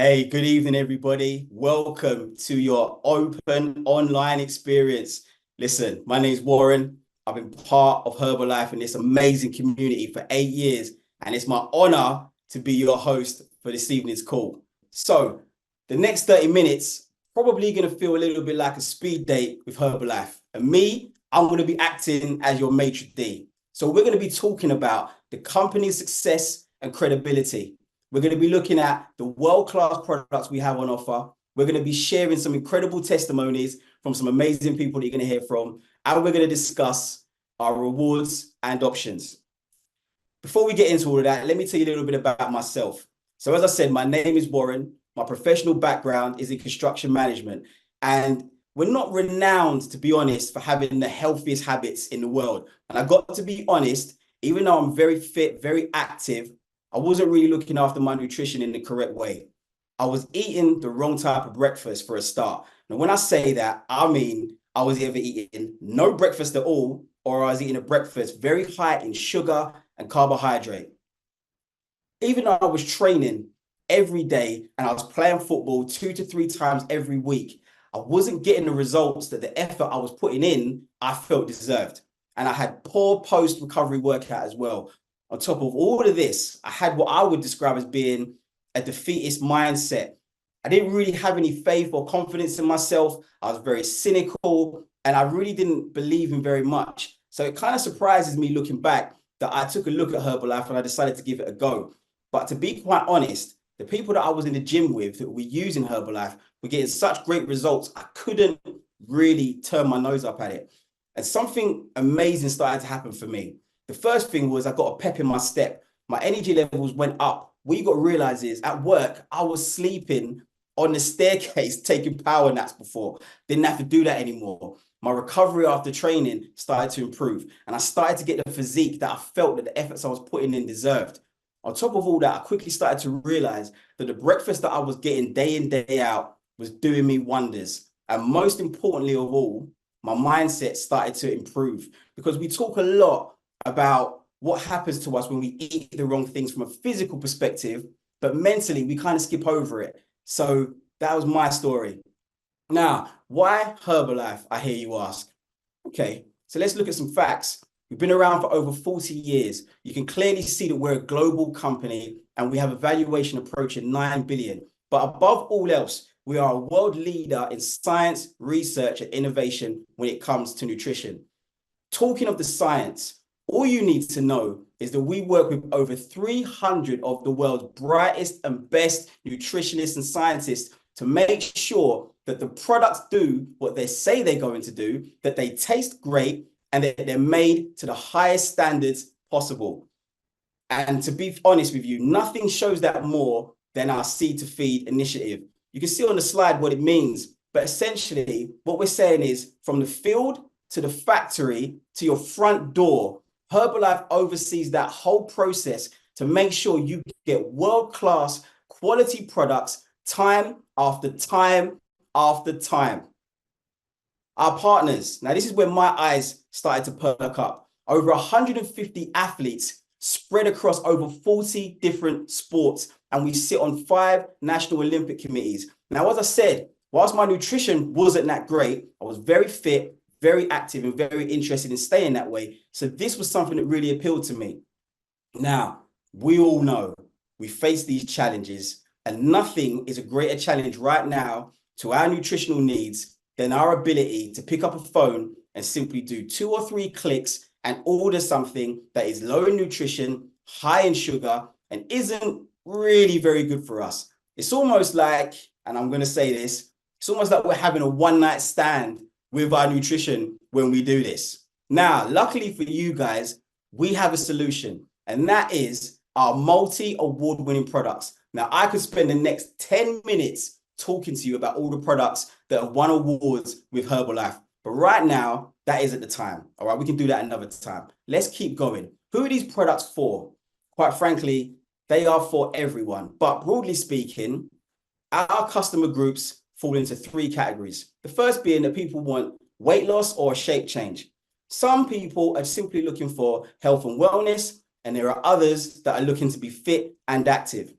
Hey, good evening, everybody. Welcome to your open online experience. Listen, my name's Warren. I've been part of Herbalife and this amazing community for 8 years, and it's my honor to be your host for this evening's call. So, the next 30 minutes, probably going to feel a little bit like a speed date with Herbalife. And me, I'm going to be acting as your maitre d'. So, we're going to be talking about the company's success and credibility. We're going to be looking at the world-class products we have on offer. We're going to be sharing some incredible testimonies from some amazing people that you're going to hear from. And we're going to discuss our rewards and options. Before we get into all of that, let me tell you a little bit about myself. So as I said, my name is Warren. My professional background is in construction management. And we're not renowned, to be honest, for having the healthiest habits in the world. And I got to be honest, even though I'm very fit, very active, I wasn't really looking after my nutrition in the correct way. I was eating the wrong type of breakfast for a start. Now, when I say that, I mean I was either eating no breakfast at all, or I was eating a breakfast very high in sugar and carbohydrate. Even though I was training every day and I was playing football 2 to 3 times every week, I wasn't getting the results that the effort I was putting in, I felt deserved. And I had poor post-recovery workout as well. On top of all of this, I had what I would describe as being a defeatist mindset. I didn't really have any faith or confidence in myself. I was very cynical and I really didn't believe in very much. So it kind of surprises me looking back that I took a look at Herbalife and I decided to give it a go. But to be quite honest, the people that I was in the gym with that were using Herbalife were getting such great results, I couldn't really turn my nose up at it. And something amazing started to happen for me. The first thing was I got a pep in my step. My energy levels went up. What you got to realize is at work, I was sleeping on the staircase, taking power naps before. Didn't have to do that anymore. My recovery after training started to improve. And I started to get the physique that I felt that the efforts I was putting in deserved. On top of all that, I quickly started to realize that the breakfast that I was getting day in, day out was doing me wonders. And most importantly of all, my mindset started to improve because we talk a lot about what happens to us when we eat the wrong things from a physical perspective, but mentally we kind of skip over it. So that was my story. Now, why Herbalife, I hear you ask? Okay, so let's look at some facts. We've been around for over 40 years. You can clearly see that we're a global company and we have a valuation approaching 9 billion. But above all else, we are a world leader in science, research, and innovation when it comes to nutrition. Talking of the science, all you need to know is that we work with over 300 of the world's brightest and best nutritionists and scientists to make sure that the products do what they say they're going to do, that they taste great, and that they're made to the highest standards possible. And to be honest with you, nothing shows that more than our Seed to Feed initiative. You can see on the slide what it means, but essentially what we're saying is from the field to the factory to your front door, Herbalife oversees that whole process to make sure you get world-class quality products time after time after time. Our partners, now this is where my eyes started to perk up. Over 150 athletes spread across over 40 different sports, and we sit on 5 national Olympic committees. Now, as I said, whilst my nutrition wasn't that great, I was very fit, very active and very interested in staying that way. So this was something that really appealed to me. Now, we all know we face these challenges and nothing is a greater challenge right now to our nutritional needs than our ability to pick up a phone and simply do 2 or 3 clicks and order something that is low in nutrition, high in sugar, and isn't really very good for us. It's almost like, and I'm going to say this, it's almost like we're having a one-night stand with our nutrition when we do this. Now, luckily for you guys, we have a solution, and that is our multi-award-winning products. Now, I could spend the next 10 minutes talking to you about all the products that have won awards with Herbalife, but right now, that isn't the time. All right, we can do that another time. Let's keep going. Who are these products for? Quite frankly, they are for everyone, but broadly speaking, our customer groups fall into 3 categories. The first being that people want weight loss or a shape change. Some people are simply looking for health and wellness, and there are others that are looking to be fit and active.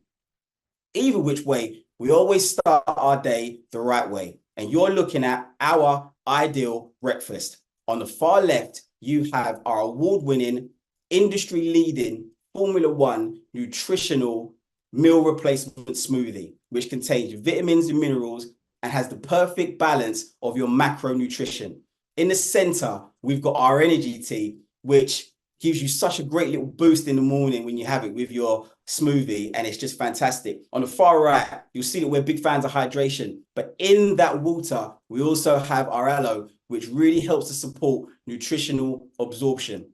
Either which way, we always start our day the right way. And you're looking at our ideal breakfast. On the far left, you have our award-winning, industry-leading Formula One nutritional meal replacement smoothie, which contains vitamins and minerals and has the perfect balance of your macronutrition. In the center, we've got our energy tea, which gives you such a great little boost in the morning when you have it with your smoothie, and it's just fantastic. On the far right, you'll see that we're big fans of hydration, but in that water, we also have our aloe, which really helps to support nutritional absorption.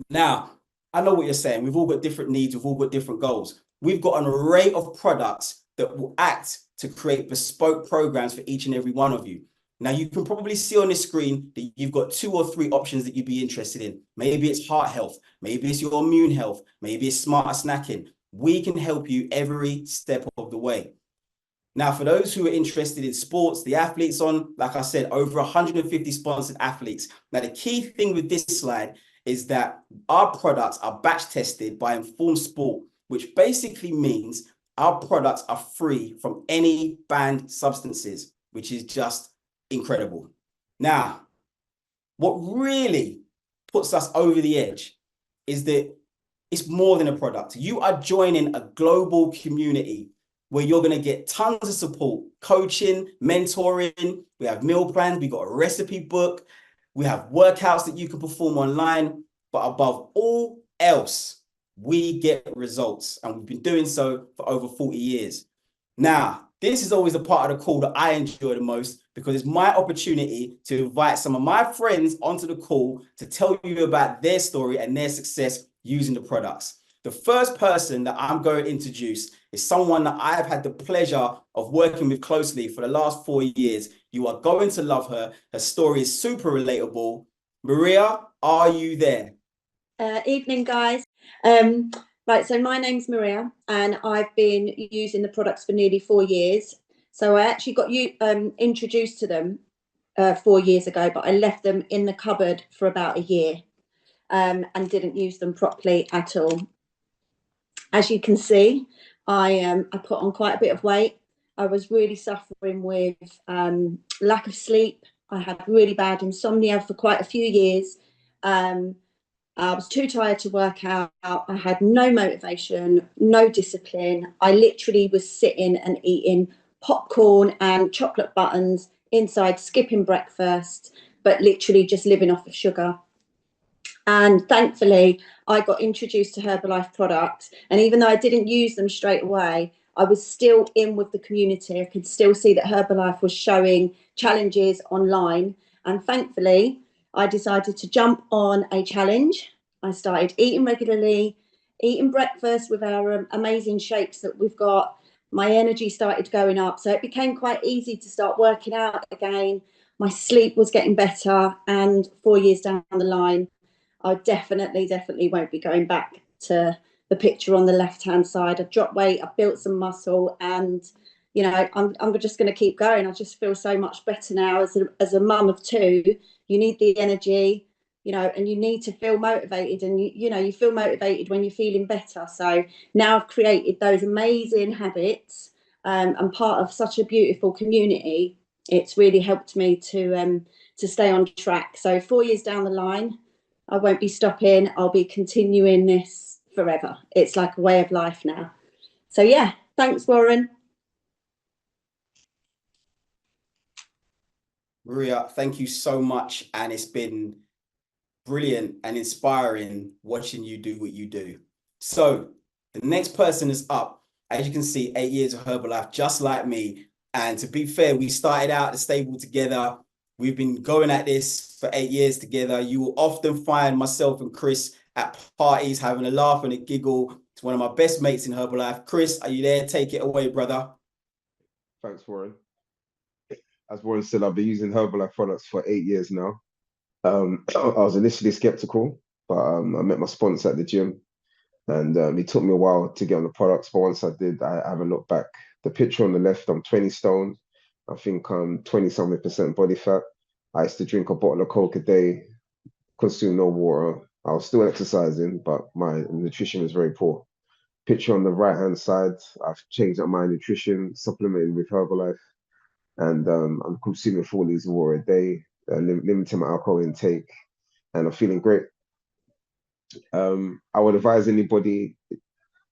Now, I know what you're saying. We've all got different needs. We've all got different goals. We've got an array of products that will act to create bespoke programs for each and every one of you. Now, you can probably see on the screen that you've got 2 or 3 options that you'd be interested in. Maybe it's heart health. Maybe it's your immune health. Maybe it's smarter snacking. We can help you every step of the way. Now, for those who are interested in sports, the athletes on, like I said, over 150 sponsored athletes. Now, the key thing with this slide is that our products are batch tested by Informed Sport, which basically means our products are free from any banned substances, which is just incredible. Now, what really puts us over the edge is that it's more than a product. You are joining a global community where you're going to get tons of support, coaching, mentoring. We have meal plans. We got a recipe book. We have workouts that you can perform online. But above all else, we get results. And we've been doing so for over 40 years. Now, this is always a part of the call that I enjoy the most, because it's my opportunity to invite some of my friends onto the call to tell you about their story and their success using the products. The first person that I'm going to introduce is someone that I've had the pleasure of working with closely for the last 4 years. You are going to love her. Her story is super relatable. Maria, are you there? Evening, guys. Right, so my name's Maria, and I've been using the products for nearly 4 years. So I actually got introduced to them 4 years ago, but I left them in the cupboard for about a year and didn't use them properly at all. As you can see, I put on quite a bit of weight. I was really suffering with lack of sleep. I had really bad insomnia for quite a few years. I was too tired to work out. I had no motivation, no discipline. I literally was sitting and eating popcorn and chocolate buttons inside, skipping breakfast, but literally just living off of sugar. And thankfully, I got introduced to Herbalife products. And even though I didn't use them straight away, I was still in with the community. I could still see that Herbalife was showing challenges online. And thankfully, I decided to jump on a challenge. I started eating regularly, eating breakfast with our amazing shakes that we've got. My energy started going up. So it became quite easy to start working out again. My sleep was getting better. And 4 years down the line, I definitely won't be going back to the picture on the left-hand side. I've dropped weight, I've built some muscle, and you know, I'm just going to keep going. I just feel so much better now as a mum of 2. You need the energy, you know, and you need to feel motivated, and you know, you feel motivated when you're feeling better. So now I've created those amazing habits. I'm part of such a beautiful community. It's really helped me to stay on track. So 4 years down the line, I won't be stopping. I'll be continuing this forever. It's like a way of life now. So yeah, thanks, Warren. Maria, thank you so much. And it's been brilliant and inspiring watching you do what you do. So the next person is up. As you can see, 8 years of Herbalife, just like me. And to be fair, we started out the stable together. We've been going at this for 8 years together. You will often find myself and Chris at parties having a laugh and a giggle. It's one of my best mates in Herbalife. Chris, are you there? Take it away, brother. Thanks, Warren. As Warren said, I've been using Herbalife products for 8 years now. I was initially skeptical, but I met my sponsor at the gym, and it took me a while to get on the products. But once I did, I haven't looked back. The picture on the left, I'm 20 stone. I think I'm 20-something% body fat. I used to drink a bottle of Coke a day, consume no water. I was still exercising, but my nutrition was very poor. Picture on the right-hand side, I've changed up my nutrition, supplemented with Herbalife, and I'm consuming 4 liters of water a day, limiting my alcohol intake, and I'm feeling great. I would advise anybody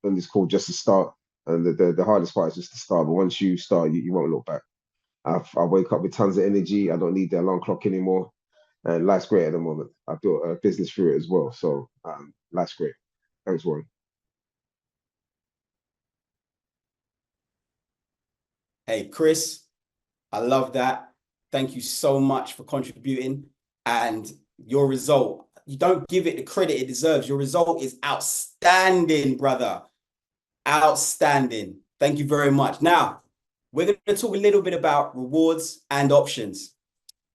on this call just to start, and the hardest part is just to start, but once you start, you won't look back. I wake up with tons of energy. I don't need the alarm clock anymore, and life's great at the moment. I built a business through it as well, so life's great. Thanks, Warren. Hey, Chris, I love that. Thank you so much for contributing. And your result, you don't give it the credit it deserves. Your result is outstanding, brother. Outstanding. Thank you very much. Now, we're going to talk a little bit about rewards and options.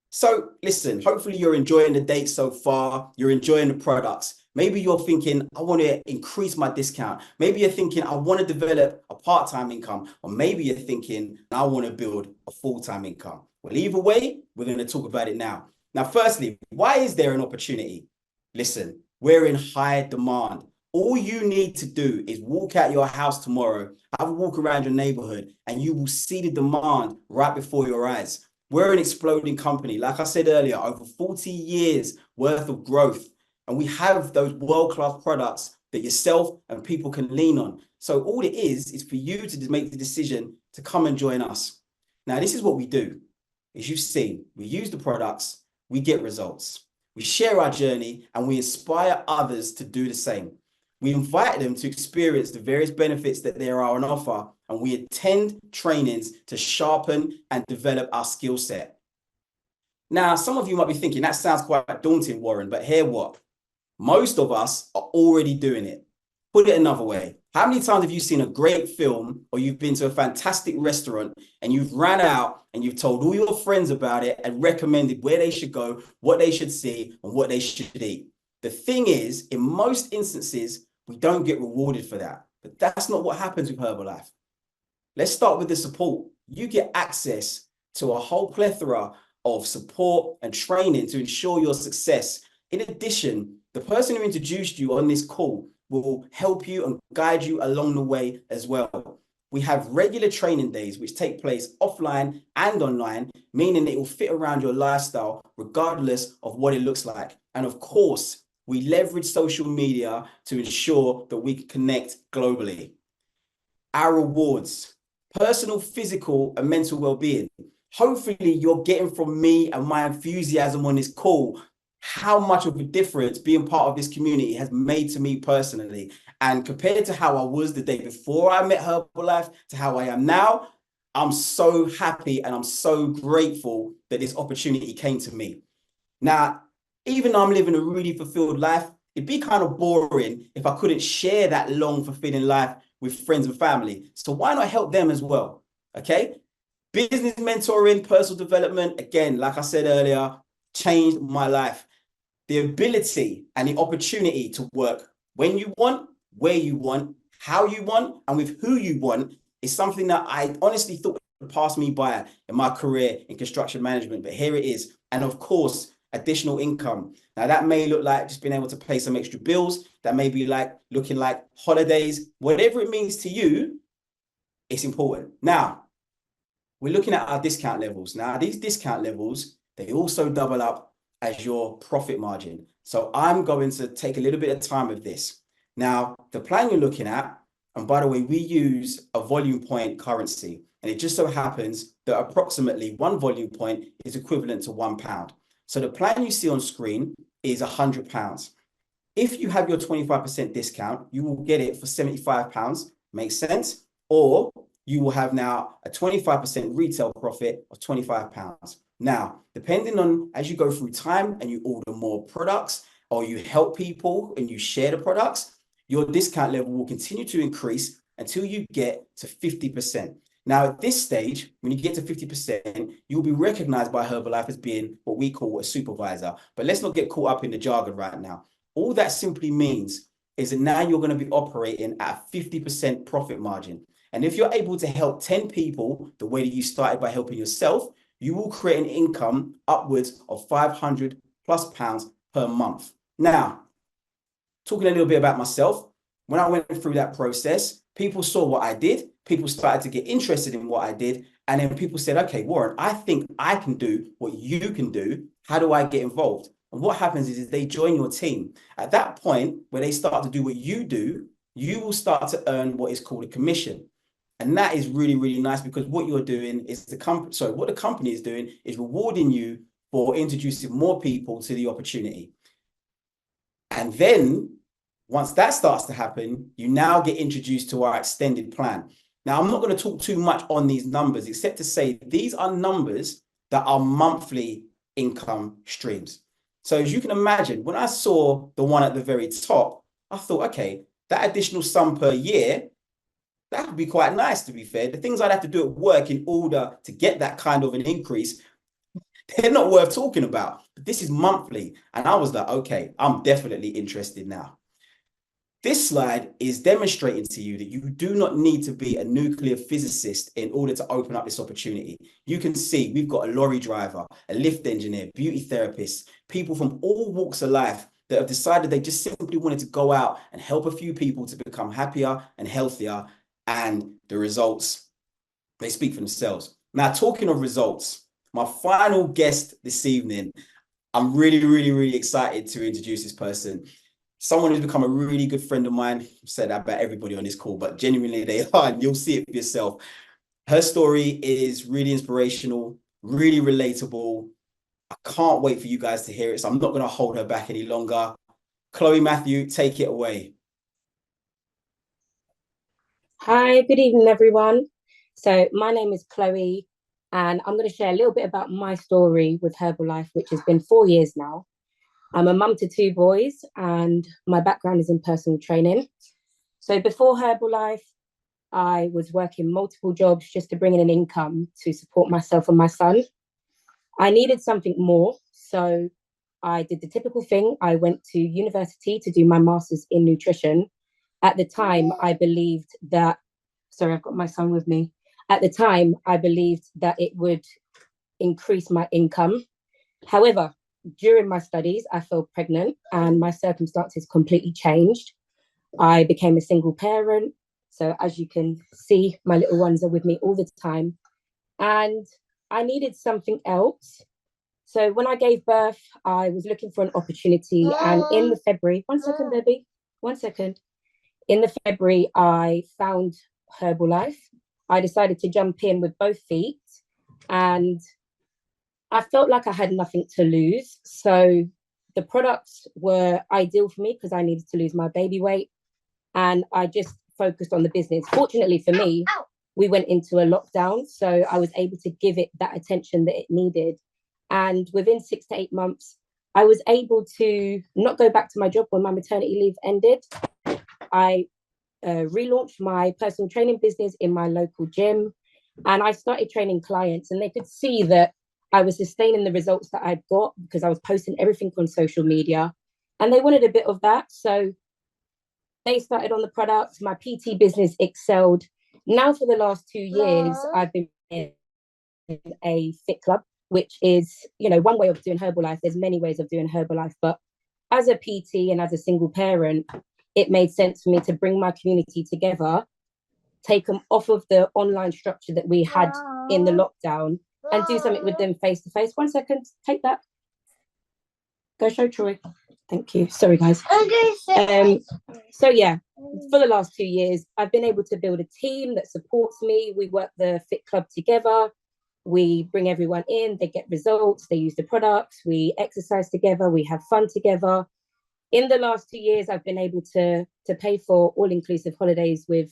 So listen, hopefully you're enjoying the date so far. You're enjoying the products. Maybe you're thinking, I want to increase my discount. Maybe you're thinking, I want to develop a part-time income. Or maybe you're thinking, I want to build a full-time income. Well, either way, we're going to talk about it now. Now, firstly, why is there an opportunity? Listen, we're in high demand. All you need to do is walk out your house tomorrow, have a walk around your neighborhood, and you will see the demand right before your eyes. We're an exploding company. Like I said earlier, over 40 years worth of growth. And we have those world-class products that yourself and people can lean on. So all it is for you to make the decision to come and join us. Now, this is what we do. As you've seen, we use the products, we get results. We share our journey and we inspire others to do the same. We invite them to experience the various benefits that there are on offer, and we attend trainings to sharpen and develop our skill set. Now, some of you might be thinking, that sounds quite daunting, Warren, but hear what? Most of us are already doing it. Put it another way. How many times have you seen a great film or you've been to a fantastic restaurant and you've ran out and you've told all your friends about it and recommended where they should go, what they should see, and what they should eat? The thing is, in most instances, we don't get rewarded for that. But that's not what happens with Herbalife. Let's start with the support. You get access to a whole plethora of support and training to ensure your success. In addition, the person who introduced you on this call will help you and guide you along the way as well. We have regular training days which take place offline and online, meaning it will fit around your lifestyle regardless of what it looks like. And of course, we leverage social media to ensure that we can connect globally. Our rewards, personal, physical, and mental well-being. Hopefully you're getting from me and my enthusiasm on this call how much of a difference being part of this community has made to me personally. And compared to how I was the day before I met Herbalife to how I am now, I'm so happy and I'm so grateful that this opportunity came to me. Now, even though I'm living a really fulfilled life, it'd be kind of boring if I couldn't share that long, fulfilling life with friends and family. So why not help them as well? Okay. Business mentoring, personal development, again, like I said earlier, changed my life. The ability and the opportunity to work when you want, where you want, how you want, and with who you want is something that I honestly thought would pass me by in my career in construction management, but here it is. And of course, additional income. Now that may look like just being able to pay some extra bills. That may be like looking like holidays, whatever it means to you, it's important. Now, we're looking at our discount levels. Now, these discount levels, they also double up as your profit margin. So I'm going to take a little bit of time with this. Now, the plan you're looking at, and by the way, we use a volume point currency, and it just so happens that approximately 1 volume point is equivalent to £1. So the plan you see on screen is £100. If you have your 25% discount, you will get it for £75. Makes sense? Or you will have now a 25% retail profit of £25. Now, depending on as you go through time and you order more products or you help people and you share the products, your discount level will continue to increase until you get to 50%. Now, at this stage, when you get to 50%, you'll be recognized by Herbalife as being what we call a supervisor. But let's not get caught up in the jargon right now. All that simply means is that now you're going to be operating at a 50% profit margin. And if you're able to help 10 people the way that you started by helping yourself, you will create an income upwards of £500+ per month. Now, talking a little bit about myself, When I went through that process, people saw what I did. People started to get interested in what I did. And then people said, okay, Warren, I think I can do what you can do. How do I get involved? And what happens is they join your team. At that point, where they start to do what you do, you will start to earn what is called a commission. And that is really, really nice, because what you're doing is what the company is doing is rewarding you for introducing more people to the opportunity. And then once that starts to happen, you now get introduced to our extended plan. Now, I'm not going to talk too much on these numbers, except to say these are numbers that are monthly income streams. So as you can imagine, when I saw the one at the very top, I thought, okay, that additional sum per year, that would be quite nice, to be fair. The things I'd have to do at work in order to get that kind of an increase, they're not worth talking about. But this is monthly. And I was like, okay, I'm definitely interested now. This slide is demonstrating to you that you do not need to be a nuclear physicist in order to open up this opportunity. You can see we've got a lorry driver, a lift engineer, beauty therapists, people from all walks of life that have decided they just simply wanted to go out and help a few people to become happier and healthier. And the results, they speak for themselves. Now, talking of results, my final guest this evening, I'm really, really, really excited to introduce this person. Someone who's become a really good friend of mine. I've said that about everybody on this call, but genuinely they are, and you'll see it for yourself. Her story is really inspirational, really relatable. I can't wait for you guys to hear it, so I'm not going to hold her back any longer. Chloe Matthew, take it away. Hi, good evening, everyone. So my name is Chloe, and I'm going to share a little bit about my story with Herbalife, which has been 4 years now. I'm a mum to 2 boys, and my background is in personal training. So before Herbalife, I was working multiple jobs just to bring in an income to support myself and my son. I needed something more, so I did the typical thing. I went to university to do my master's in nutrition. At the time, I believed that, sorry, I've got my son with me. At the time, I believed that it would increase my income. However, during my studies, I fell pregnant and my circumstances completely changed. I became a single parent. So as you can see, my little ones are with me all the time. And I needed something else. So when I gave birth, I was looking for an opportunity. And in the February, one second, baby, 1 second. In the February, I found Herbalife. I decided to jump in with both feet, and I felt like I had nothing to lose. So the products were ideal for me because I needed to lose my baby weight, and I just focused on the business. Fortunately for me, we went into a lockdown, so I was able to give it that attention that it needed. And within 6 to 8 months, I was able to not go back to my job when my maternity leave ended. I relaunched my personal training business in my local gym, and I started training clients, and they could see that I was sustaining the results that I'd got because I was posting everything on social media, and they wanted a bit of that. So they started on the products. My PT business excelled. Now for the last 2 years, I've been in a fit club, which is, one way of doing Herbalife. There's many ways of doing Herbalife, but as a PT and as a single parent, it made sense for me to bring my community together, take them off of the online structure that we had in the lockdown, and do something with them face to face. 1 second, take that. Go show Troy. Thank you. Sorry, guys. So yeah, for the last 2 years, I've been able to build a team that supports me. We work the Fit Club together. We bring everyone in, they get results, they use the products, we exercise together, we have fun together. In the last 2 years, I've been able to pay for all-inclusive holidays with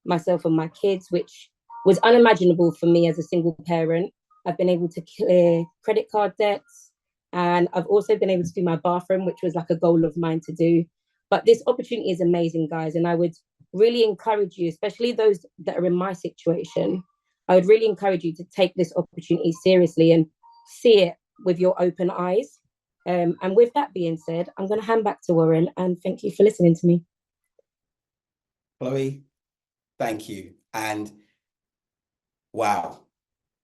myself and my kids, which was unimaginable for me as a single parent. I've been able to clear credit card debts, and I've also been able to do my bathroom, which was like a goal of mine to do. But this opportunity is amazing, guys, and I would really encourage you, especially those that are in my situation, I would really encourage you to take this opportunity seriously and see it with your open eyes. And with that being said, I'm going to hand back to Warren, and thank you for listening to me. Chloe, thank you. And wow,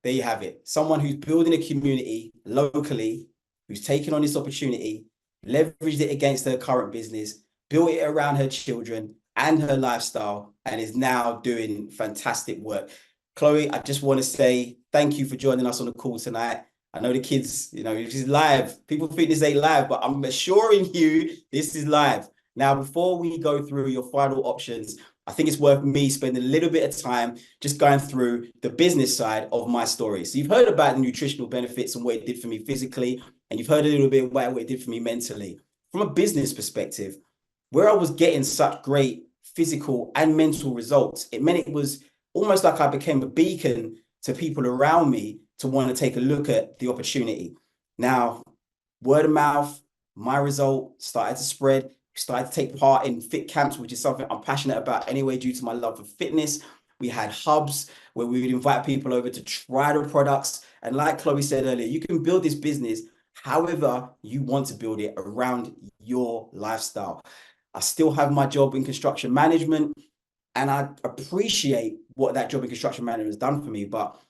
there you have it. Someone who's building a community locally, who's taken on this opportunity, leveraged it against her current business, built it around her children, and her lifestyle, and is now doing fantastic work. Chloe, I just want to say thank you for joining us on the call tonight. I know the kids, you know, this is live. People think this ain't live, but I'm assuring you this is live. Now, before we go through your final options, I think it's worth me spending a little bit of time just going through the business side of my story. So you've heard about the nutritional benefits and what it did for me physically, and you've heard a little bit about what it did for me mentally. From a business perspective, where I was getting such great physical and mental results, it meant it was almost like I became a beacon to people around me to want to take a look at the opportunity. Now, word of mouth, my result started to spread, started to take part in fit camps, which is something I'm passionate about anyway, due to my love for fitness. We had hubs where we would invite people over to try the products. And like Chloe said earlier, you can build this business however you want to build it around your lifestyle. I still have my job in construction management, and I appreciate what that job in construction management has done for me. But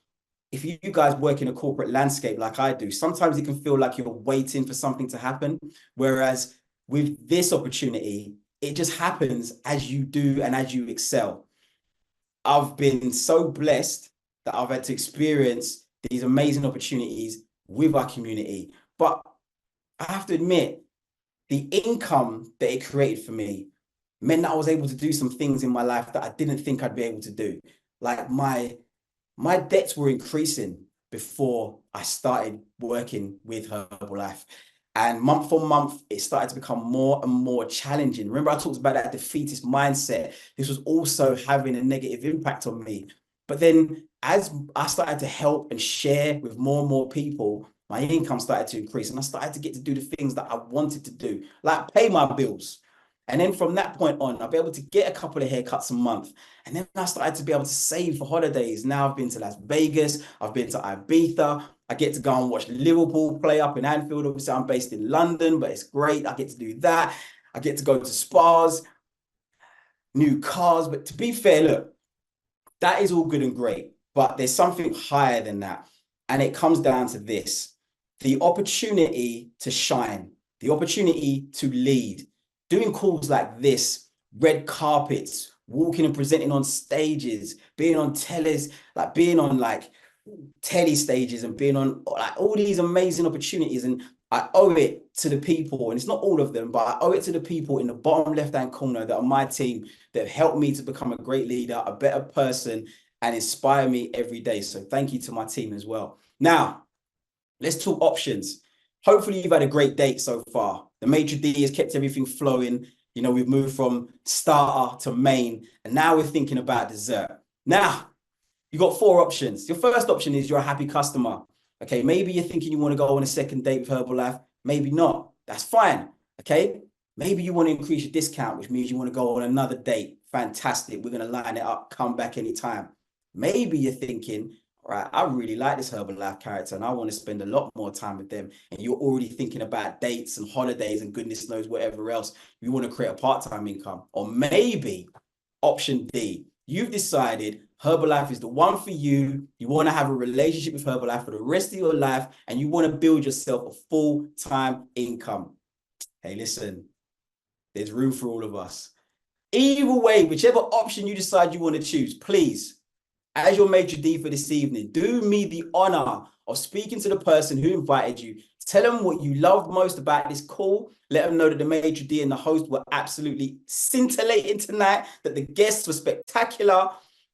if you guys work in a corporate landscape like I do, sometimes it can feel like you're waiting for something to happen. Whereas with this opportunity, it just happens as you do and as you excel. I've been so blessed that I've had to experience these amazing opportunities with our community. But I have to admit, the income that it created for me meant that I was able to do some things in my life that I didn't think I'd be able to do. Like my debts were increasing before I started working with Herbalife. And month on month, it started to become more and more challenging. Remember, I talked about that defeatist mindset. This was also having a negative impact on me. But then as I started to help and share with more and more people, my income started to increase, and I started to get to do the things that I wanted to do, like pay my bills. And then from that point on, I'll be able to get a couple of haircuts a month. And then I started to be able to save for holidays. Now I've been to Las Vegas, I've been to Ibiza, I get to go and watch Liverpool play up in Anfield. Obviously, I'm based in London, but it's great. I get to do that. I get to go to spas, new cars. But to be fair, look, that is all good and great, but there's something higher than that. And it comes down to this: the opportunity to shine, the opportunity to lead, doing calls like this, red carpets, walking and presenting on stages, being on tellies, like being on like telly stages and being on like all these amazing opportunities. And I owe it to the people, and it's not all of them, but I owe it to the people in the bottom left-hand corner that are my team, that have helped me to become a great leader, a better person, and inspire me every day. So thank you to my team as well. Now, let's talk options. Hopefully you've had a great date so far. The maitre d' has kept everything flowing. You know, we've moved from starter to main, and now we're thinking about dessert. Now, you got 4 options. Your first option is you're a happy customer. Okay, maybe you're thinking you want to go on a second date with Herbalife. Maybe not. That's fine. Okay, maybe you want to increase your discount, which means you want to go on another date. Fantastic. We're going to line it up. Come back anytime. Maybe you're thinking, all right, I really like this Herbalife character and I want to spend a lot more time with them. And you're already thinking about dates and holidays and goodness knows whatever else. You want to create a part-time income. Or maybe option D, you've decided Herbalife is the one for you. You want to have a relationship with Herbalife for the rest of your life, and you want to build yourself a full-time income. Hey, listen, there's room for all of us. Either way, whichever option you decide you want to choose, please, as your maitre d' for this evening, do me the honor of speaking to the person who invited you. Tell them what you loved most about this call. Let them know that the maitre d' and the host were absolutely scintillating tonight, that the guests were spectacular.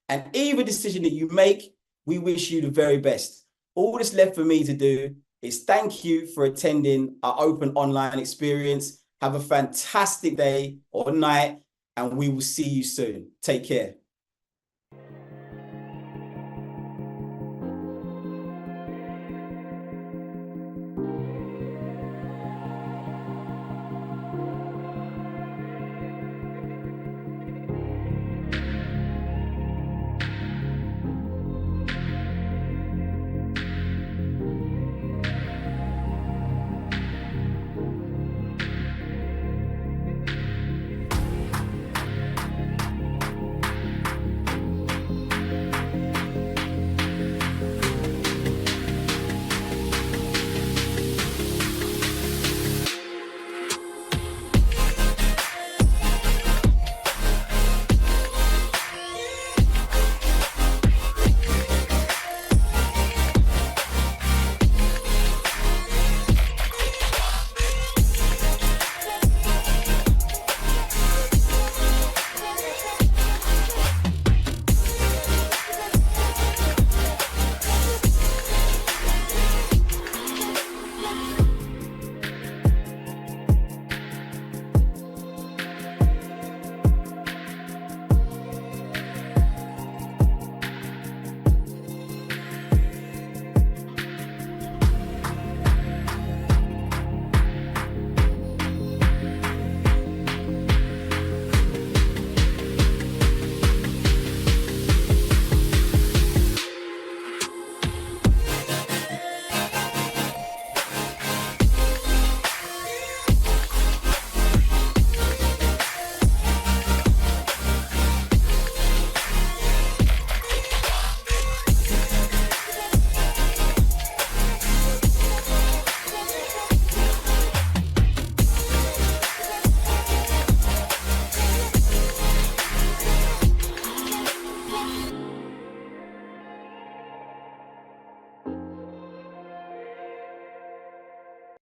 And either decision that you make, we wish you the very best. All that's left for me to do is thank you for attending our open online experience. Have a fantastic day or night, and we will see you soon. Take care.